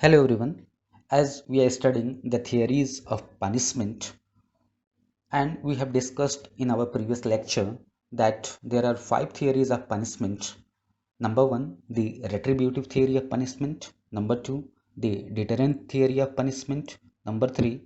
Hello everyone. As we are studying the theories of punishment, and we have discussed in our previous lecture that there are five theories of punishment. Number one, the retributive theory of punishment. Number two, the deterrent theory of punishment. Number three,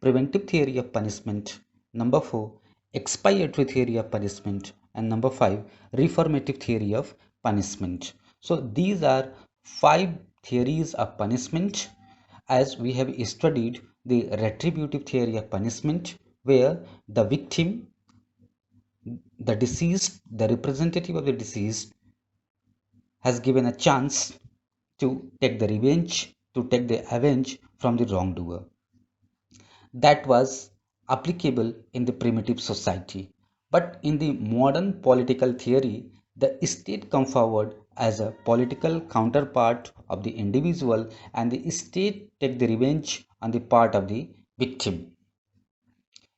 preventive theory of punishment. Number four, expiatory theory of punishment. And number five, reformative theory of punishment. So these are five theories of punishment. As we have studied the retributive theory of punishment, where the victim, the deceased, the representative of the deceased, has given a chance to take the revenge, to take the avenge from the wrongdoer. That was applicable in the primitive society. But in the modern political theory, the state come forward as a political counterpart of the individual, and the state take the revenge on the part of the victim.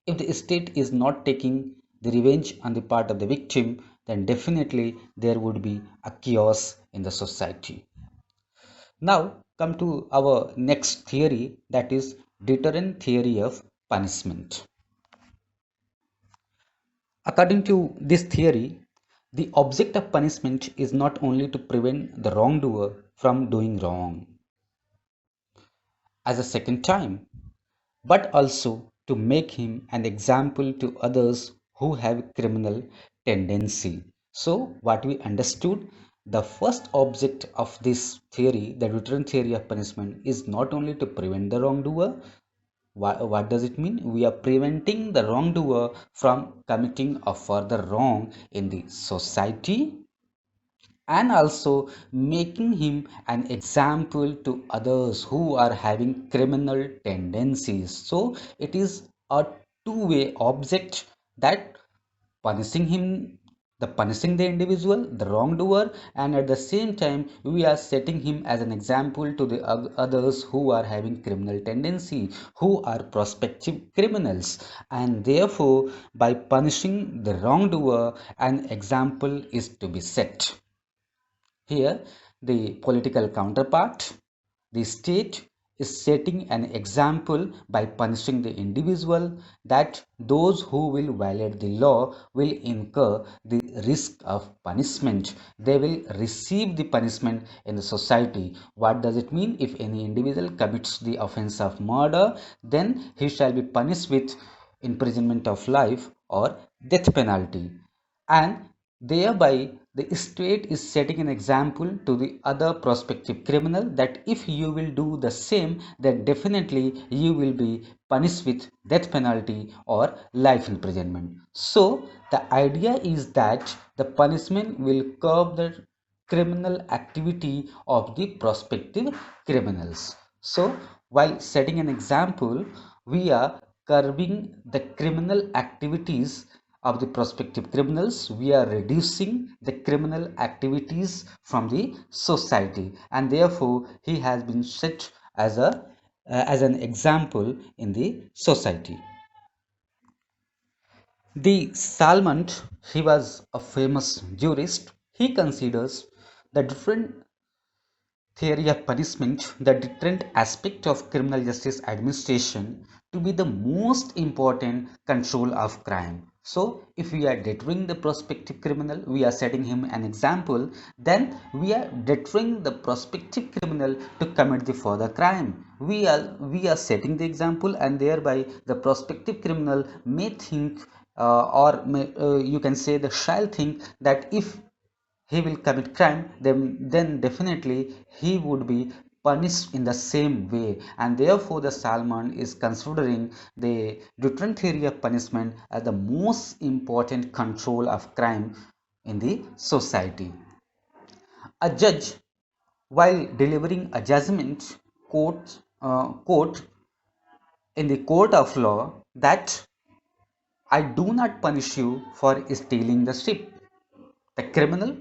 If the state is not taking the revenge on the part of the victim, then definitely there would be a chaos in the society. Now come to our next theory, that is deterrent theory of punishment. According to this theory, the object of punishment is not only to prevent the wrongdoer from doing wrong as a second time, but also to make him an example to others who have criminal tendency. So, what we understood, the first object of this theory, the deterrent theory of punishment, is not only to prevent the wrongdoer. What does it mean? We are preventing the wrongdoer from committing a further wrong in the society, and also making him an example to others who are having criminal tendencies. So it is a two-way object, that punishing him, the punishing the individual, the wrongdoer, and at the same time we are setting him as an example to the others who are having criminal tendency, who are prospective criminals. And therefore by punishing the wrongdoer, an example is to be set. Here, the political counterpart, the state, is setting an example by punishing the individual, that those who will violate the law will incur the risk of punishment. They will receive the punishment in the society. What does it mean? If any individual commits the offense of murder, then he shall be punished with imprisonment of life or death penalty. And thereby the state is setting an example to the other prospective criminal, that if you will do the same, then definitely you will be punished with death penalty or life imprisonment. So the idea is that the punishment will curb the criminal activity of the prospective criminals. So while setting an example, we are curbing the criminal activities of the prospective criminals. We are reducing the criminal activities from the society, and therefore he has been set as a as an example in the society. The Salmond, he was a famous jurist. He considers the different theory of punishment, the deterrent aspect of criminal justice administration, to be the most important control of crime. So, if we are deterring the prospective criminal, we are setting him an example, then we are deterring the prospective criminal to commit the further crime. We are setting the example, and thereby the prospective criminal may think, or may, you can say the shall think, that if he will commit crime, then definitely he would be punished in the same way. And therefore the Salmon is considering the deterrent theory of punishment as the most important control of crime in the society. A judge, while delivering a judgment, quote in the court of law, that I do not punish you for stealing the ship. The criminal,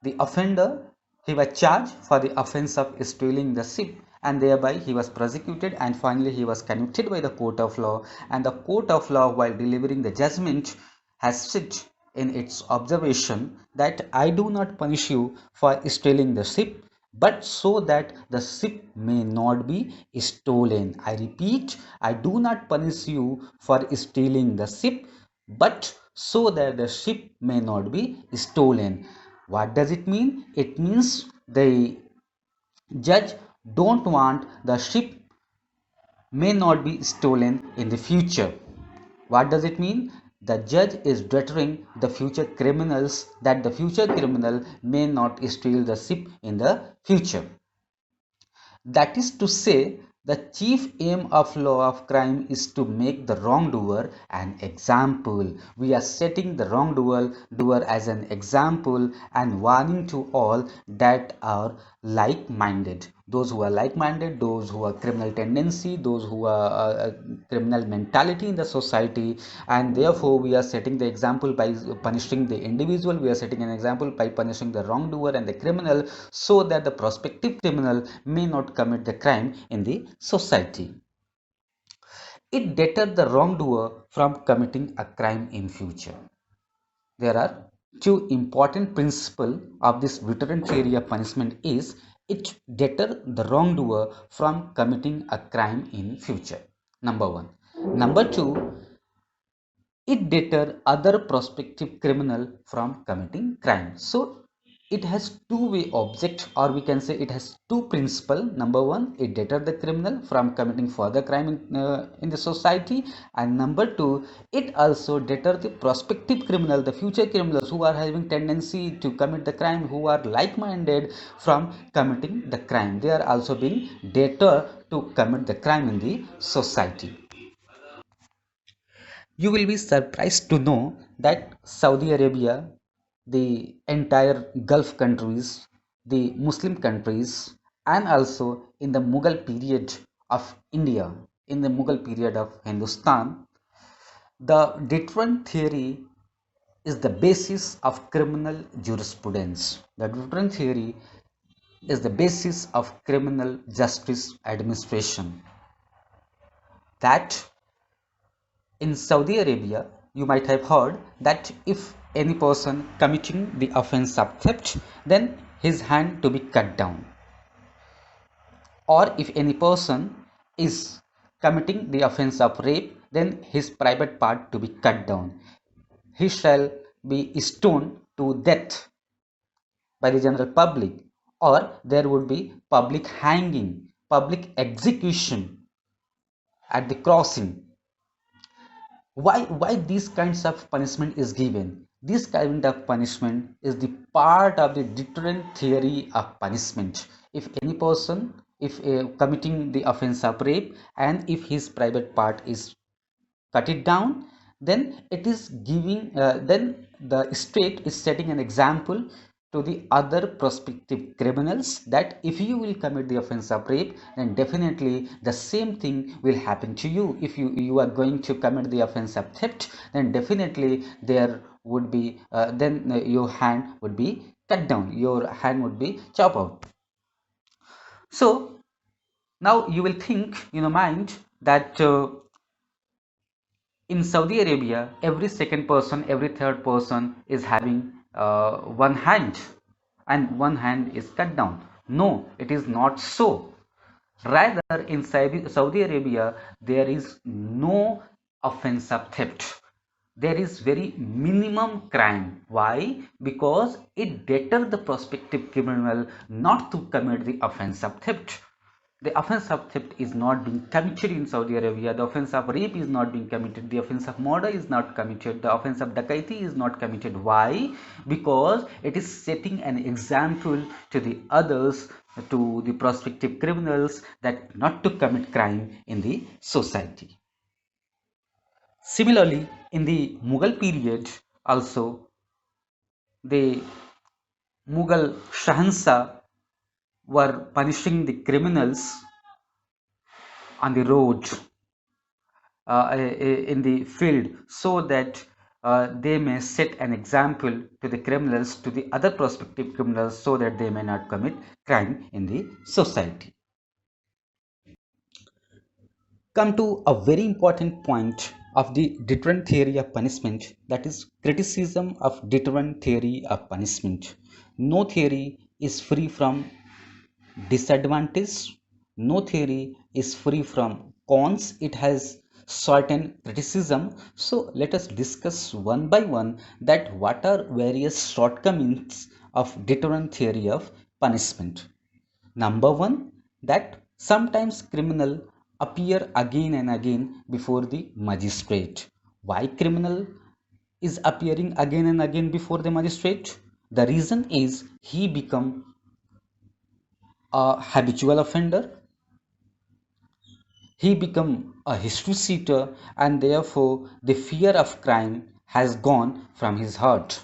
the offender, he was charged for the offense of stealing the ship, and thereby he was prosecuted, and finally he was convicted by the court of law. And the court of law, while delivering the judgment, has said in its observation that I do not punish you for stealing the ship, but so that the ship may not be stolen. I repeat, I do not punish you for stealing the ship, but so that the ship may not be stolen. What does it mean? It means the judge don't want the ship may not be stolen in the future. What does it mean? The judge is deterring the future criminals that the future criminal may not steal the ship in the future. That is to say, the chief aim of law of crime is to make the wrongdoer an example. We are setting the wrongdoer as an example and warning to all that are like-minded. Those who are like-minded, those who are criminal tendency, those who are criminal mentality in the society, and therefore we are setting the example by punishing the individual. We are setting an example by punishing the wrongdoer and the criminal so that the prospective criminal may not commit the crime in the society. It deters the wrongdoer from committing a crime in future. There are two important principles of this deterrent theory of punishment is it deters the wrongdoer from committing a crime in future. Number one. Number two, it deter other prospective criminal from committing crime. So it has two-way object, or we can say it has two principle. Number one, it deter the criminal from committing further crime in the society, and number two, it also deter the prospective criminal, the future criminals who are having tendency to commit the crime, who are like-minded from committing the crime. They are also being deterred to commit the crime in the society. You will be surprised to know that Saudi Arabia, the entire Gulf countries, the Muslim countries, and also in the Mughal period of India, in the Mughal period of Hindustan, the deterrent theory is the basis of criminal jurisprudence. The deterrent theory is the basis of criminal justice administration. That in Saudi Arabia, you might have heard that if any person committing the offense of theft, then his hand to be cut down. Or if any person is committing the offense of rape, then his private part to be cut down. He shall be stoned to death by the general public, or there would be public hanging, public execution at the crossing. Why these kinds of punishment is given? This kind of punishment is the part of the deterrent theory of punishment. If any person, if committing the offense of rape, and if his private part is cut it down, then it is giving then the state is setting an example to the other prospective criminals that if you will commit the offense of rape, then definitely the same thing will happen to you. If you are going to commit the offense of theft, then definitely there would be then your hand would be cut down, your hand would be chopped out. So now you will think in your mind that in Saudi Arabia, every second person, every third person is having one hand, and one hand is cut down. No, it is not so. Rather, in Saudi Arabia, there is no offense of theft. There is very minimum crime. Why? Because it deters the prospective criminal not to commit the offense of theft. The offense of theft is not being committed in Saudi Arabia. The offense of rape is not being committed. The offense of murder is not committed. The offense of dacoity is not committed. Why? Because it is setting an example to the others, to the prospective criminals, that not to commit crime in the society. Similarly, in the Mughal period, also the Mughal Shahanshah were punishing the criminals on the road, in the field, so that they may set an example to the criminals, to the other prospective criminals, so that they may not commit crime in the society. Come to a very important point of the deterrent theory of punishment, that is criticism of deterrent theory of punishment. No theory is free from disadvantage. No theory is free from cons. It has certain criticism. So let us discuss one by one that what are various shortcomings of deterrent theory of punishment. Number one, that sometimes criminal appear again and again before the magistrate. Why criminal is appearing again and again before the magistrate? The reason is he become a habitual offender, he become a history seeker, and therefore the fear of crime has gone from his heart,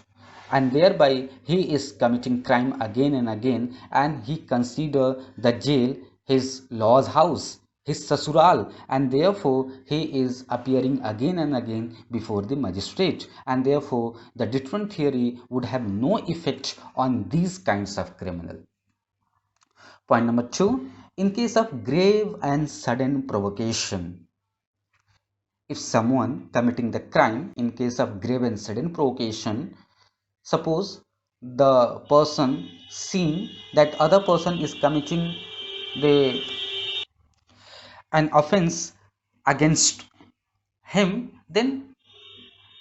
and thereby he is committing crime again and again, and he consider the jail his law's house, his sasural, and therefore he is appearing again and again before the magistrate, and therefore the deterrent theory would have no effect on these kinds of criminal. Point number two, in case of grave and sudden provocation, if someone committing the crime in case of grave and sudden provocation, suppose the person seen that other person is committing the an offense against him, then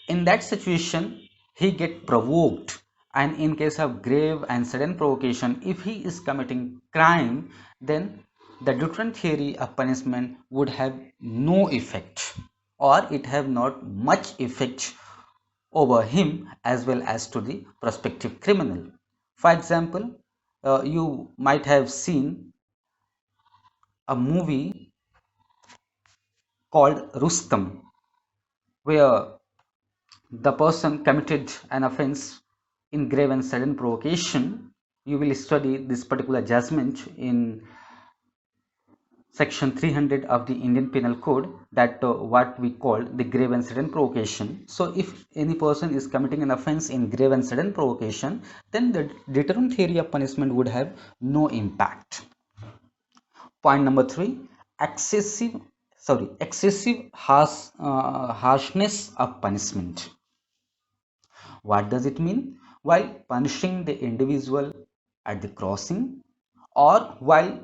in that situation he get provoked, and in case of grave and sudden provocation, if he is committing crime, then the deterrent theory of punishment would have no effect, or it have not much effect over him as well as to the prospective criminal. For example, you might have seen a movie called Rustam, where the person committed an offense in grave and sudden provocation. You will study this particular judgment in section 300 of the Indian Penal Code, that what we call the grave and sudden provocation. So if any person is committing an offense in grave and sudden provocation, then the deterrent theory of punishment would have no impact. Point number three, excessive harshness of punishment. What does it mean? While punishing the individual at the crossing, or while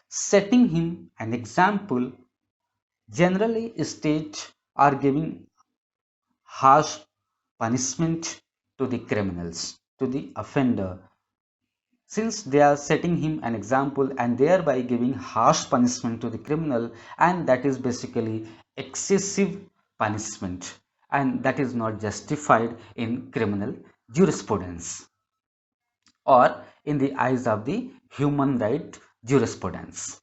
setting him an example, generally state are giving harsh punishment to the criminals, to the offender, since they are setting him an example and thereby giving harsh punishment to the criminal, and that is basically excessive punishment, and that is not justified in criminal jurisprudence or in the eyes of the human right jurisprudence.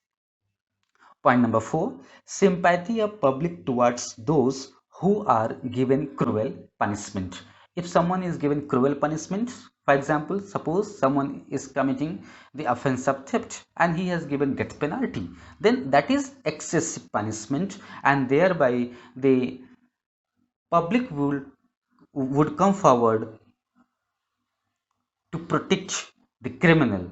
Point number four, sympathy of public towards those who are given cruel punishment. If someone is given cruel punishment, for example, suppose someone is committing the offense of theft and he has given death penalty, then that is excessive punishment, and thereby the public would come forward to protect the criminal,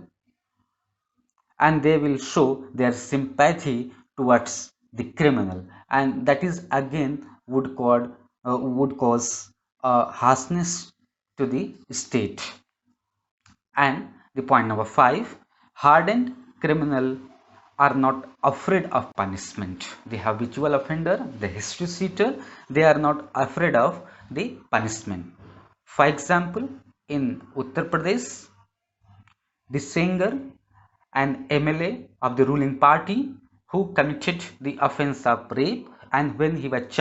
and they will show their sympathy towards the criminal, and that is again would cause harshness to the state. And the point number five, hardened criminal are not afraid of punishment. The habitual offender, the history seeker, they are not afraid of the punishment. For example, in Uttar Pradesh, the singer and MLA of the ruling party who committed the offense of rape, and when he was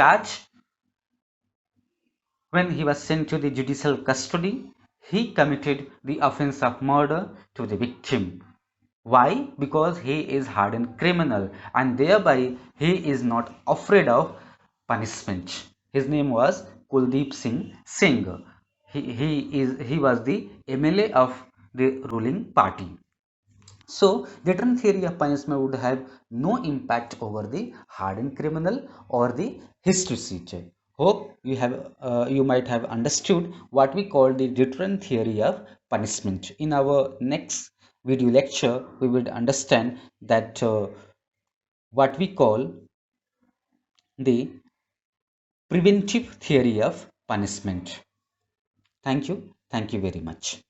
sent to the judicial custody, he committed the offense of murder to the victim. Why? Because he is hardened criminal, and thereby he is not afraid of punishment. His name was Kuldeep Singh Singh. He was the MLA of the ruling party. So, deterrent theory of punishment would have no impact over the hardened criminal or the history seeker. Hope you might have understood what we call the deterrent theory of punishment. In our next video lecture, we will understand that what we call the preventive theory of punishment. Thank you. Thank you very much.